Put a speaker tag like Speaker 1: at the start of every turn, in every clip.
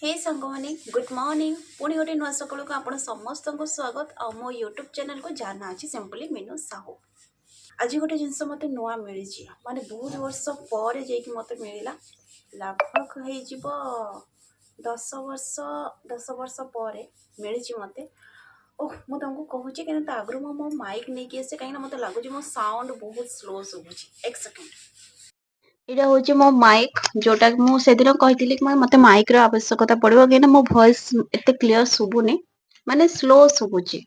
Speaker 1: हे सांगमाने good morning पुणी गोटे नुआ सकाल को आपण समस्त को स्वागत आ मो यूट्यूब चैनल को जाना अच्छी सिंपली मीनू साहू आज गोटे जिनस मत नुआ मिली माने बहुत वर्ष पर मत मिलला लगभग हो 10 वर्ष पर मिली मत ओह मु तुमको कहूँ कि आगु मो माइक नहीं आसे कहीं मत लगुच मो साउंड बहुत स्लो शुभुची एक सेकेंड एटा हूँ मो माइक जोटा मुझे कही मत माइक आवश्यकता पड़ो कहीं मो वॉइस एत क्लीयर शुभुनी माने स्लो शुभुची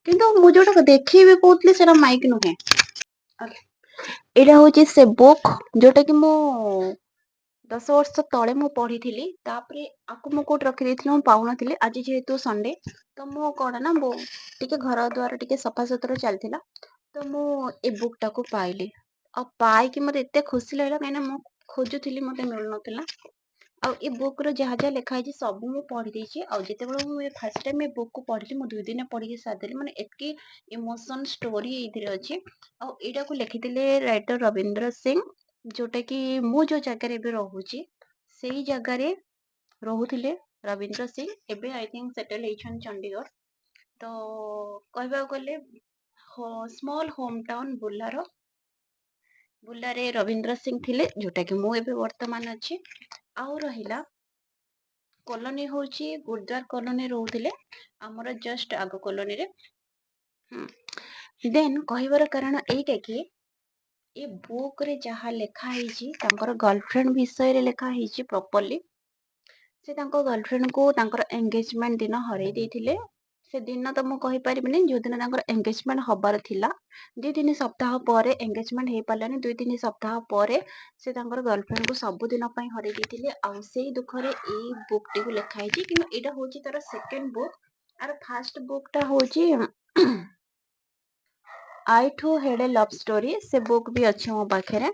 Speaker 1: किंतु मु जोटा देखी कहती से माइक नुहे एटा हूँ से बुक जोटा कि मु 10 वर्ष तले मु पढ़ी थी आपको मु कौट रखी मु पाऊनी आज जेहेतु संडे तो मु कौन ना टे घर द्वार टे सफा सुतरा चलता तो मु ए बुकटा को पाइली आ पाई मत एत खुशी लगा कहीं खोजुली मत मिल ना ए बुक रो जहाँ जहाँ लिखाई सब मुझे पढ़ी देती जिते मुझे फास्ट टाइम ए बुक को पढ़ी मु 2 दिन पढ़ी सारी मैंने एतकी इमोशन स्टोरी अच्छी आईटा को लिखी राइटर रविंद्र सिंह जोटा कि मु जो जगार रोचे से जगार रोते रविंद्र सिंह एबे आई थिंक सेटल होती चंडीगढ़ तो कहवा गले स्मॉल होम टाउन बुल्लारे रविंद्र सिंह थिले जोटा कि मु एबे वर्तमान अच्छी आउ रहिला कॉलोनी होची गुरुद्वार कॉलोनी रोते आमर जस्ट आग कॉलोनी रे देन कहबार कारण एटा कि ए बुक रे जहाँ लिखाई गर्लफ्रेंड विषय रे लिखाई प्रॉपर्ली से गर्लफ्रेंड को एंगेजमेंट दिन हरई देथिले से दिन तो मुझे कहीपरि जो दिन एंगेजमेंट हबार थिला 2-3 सप्ताह पर एंगेजमेंट हो पारानी 2-3 सप्ताह पर से गर्लफ्रेंड को सबुदिन हरई देथिले आ से दुखरे ए बुक टी को लिखाई कि यहाँ हूँ तार सेकेंड बुक आर फास्ट बुकटा हूँ I too had a love story से बुक भी अच्छे मो पाखे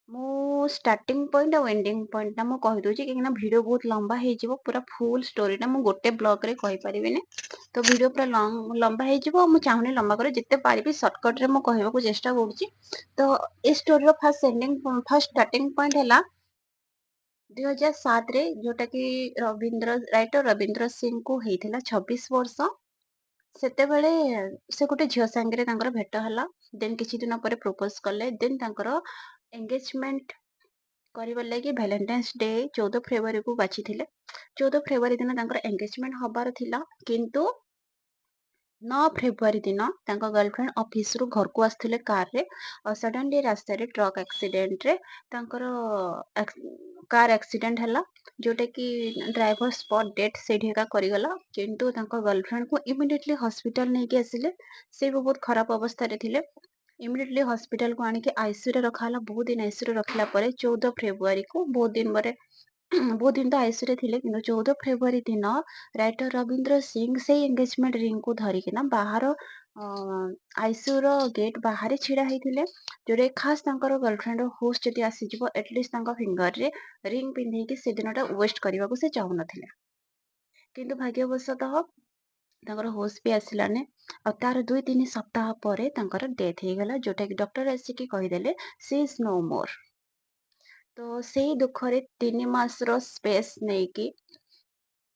Speaker 1: मु स्टार्टिंग पॉइंट और एंडिंग पॉइंट मु कहि दोची कि वीडियो बहुत लंबा हो पूरा फुल स्टोरी मु गोटे ब्लॉग रे कहि परिबिनी तो वीडियो पूरा लंबा हो मु चाहूनी लंबा करे जिते पारिबी शॉर्टकट रे मु कहबा को चेष्टा करूची तो ए स्टोरी रो फर्स्ट स्टार्टिंग पॉइंट हैला 2007 रे जोटा कि राइटर रविंद्र सिंह को हेइथिला 26 वर्ष सेते बेले से गोटे झियो सांगे भेट हला देन किछि दिन पर प्रपोज कले देन एंगेजमेंट करिबार लगी वैलेंटाइन्स डे 14 फेब्रुआरी को बाछि थिले 14 फेब्रुआरी दिन एंगेजमेंट हबार थिला किंतु 9 फेब्रुआरी दिन गर्लफ्रेंड ऑफिस रु घर को आसथिले कार रे और सडनली रास्ता रे ट्रक एक्सीडेंट रे कार एक्सीडेंट हला जोटा कि ड्राइवर स्पॉट डेथ से करिगला किंतु गर्लफ्रेंड को इमिडिएटली हॉस्पिटल नहीं के आसिले से भी बहुत खराब अवस्था रे थिले इमिडिएटली हॉस्पिटल को आनिके आईसीयू रे रखाला बहुत दिन आईसीयू रे रखला परे 14 फेब्रुआरी को बहुत दिन बरे बहुत दिन तो आईसीयू रे थिले किंतु 14 फेब्रुआरी दिन राइटर रविंद्र सिंह से एंगेजमेंट रिंग को धरिकिना बाहर आईसीयू रो गेट बाहर छिड़ा होइथिले जोरे खास गर्लफ्रेंड होश जदि आसीजिवो एटलिस्ट फिंगर रे रिंग पिंधे कि से दिनटा वेस्ट करने को से चाहू नथिले किंतु भाग्यवशतः होश भी आसलानी और तार 2-3 सप्ताह पर डेथ हो गला जोटा कि doctor Ashik कहीदेले C is no मोर तो से दुखरे 3 मास रो स्पेस नहीं कि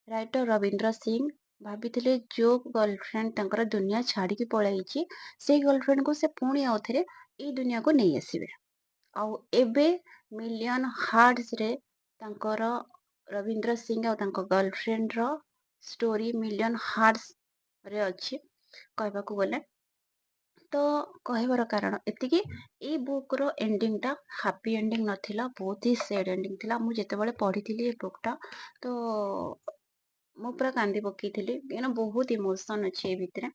Speaker 1: राइटर रविंद्र सिंह भाभी जो गर्लफ्रेंड दुनिया छाड़ी पलाई से गर्लफ्रेंड को से पुणी आउ थे ये दुनिया को नहीं आसबे आउ एबे मिलियन हार्ट्स रे रविंद्र सिंह और गर्लफ्रेंड रो स्टोरी मिलियन हार्ट्स रे अच्छी कहबा को गले तो कहबार कारण एतिकी ए बुक रो एंडिंग टा हैप्पी एंडिंग नथिला बहुत ही सैड एंडिंग थिला मु जेते बेले पढ़ी ए बुक टा तो मु पूरा कांदी पकेइथिली किना बहुत इमोशन अछि ए भितरे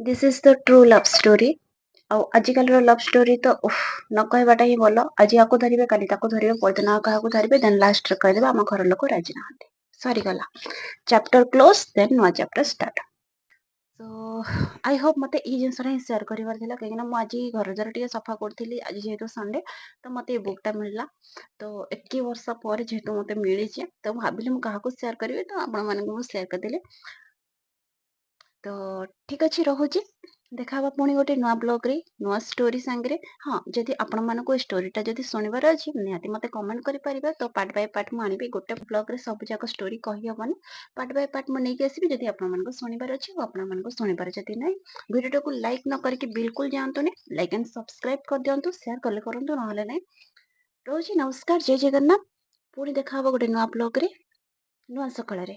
Speaker 1: this is the true love story आजिकल लव स्टोरी तो न कहबाटा ही बोल आज या धरवे काली धरवे परदिन क्या धरवे देन लास्ट कहीदेवे आम घर लोक राजी ना सरीगला चैप्टर क्लोज देन नुआ chapter start so I hope मते ई जिनस सेयार करिवार थिला कहीं मुझे घर द्वार टे सफा करी आज जेहेतु संडे तो मत ये बुकटा मिलला तो 21 वर्ष पर जेहेतु मत मिली तो भाविली मुझे क्या सेयार करी तो आपण मानक सेयार करदेली तो ठीक अच्छे रोचे। ଦେଖା ହବା ପୁଣି ଗୋଟେ ନୂଆ ବ୍ଲଗରେ ନୂଆ ଷ୍ଟୋରି ସାଙ୍ଗରେ। ହଁ, ଯଦି ଆପଣମାନଙ୍କୁ ଏ ଷ୍ଟୋରିଟା ଯଦି ଶୁଣିବାର ଅଛି ନିହାତି ମତେ କମେଣ୍ଟ କରିପାରିବେ। ତ ପାର୍ଟ ବାଇ ପାର୍ଟ ମୁଁ ଆଣିବି। ଗୋଟେ ବ୍ଲଗରେ ସବୁ ଯାକ ଷ୍ଟୋରି କହିହବନି। ପାର୍ଟ ବାଇ ପାର୍ଟ ମୁଁ ନେଇକି ଆସିବି ଯଦି ଆପଣମାନଙ୍କୁ ଶୁଣିବାର ଅଛି ଆଉ ଆପଣମାନଙ୍କୁ ଶୁଣିବାର ଯଦି ନାହିଁ, ଭିଡ଼ିଓଟାକୁ ଲାଇକ୍ ନ କରିକି ବିଲକୁଲ ଯାଆନ୍ତୁନି। ଲାଇକ୍ ଆଣ୍ଡ ସବସ୍କ୍ରାଇବ କରିଦିଅନ୍ତୁ। ସେୟାର କଲେ କରନ୍ତୁ, ନହେଲେ ନାହିଁ। ରହୁଛି, ନମସ୍କାର, ଜୟ ଜଗନ୍ନାଥ। ପୁଣି ଦେଖା ହବ ଗୋଟେ ନୂଆ ବ୍ଲଗରେ ନୂଆ ସକାଳରେ।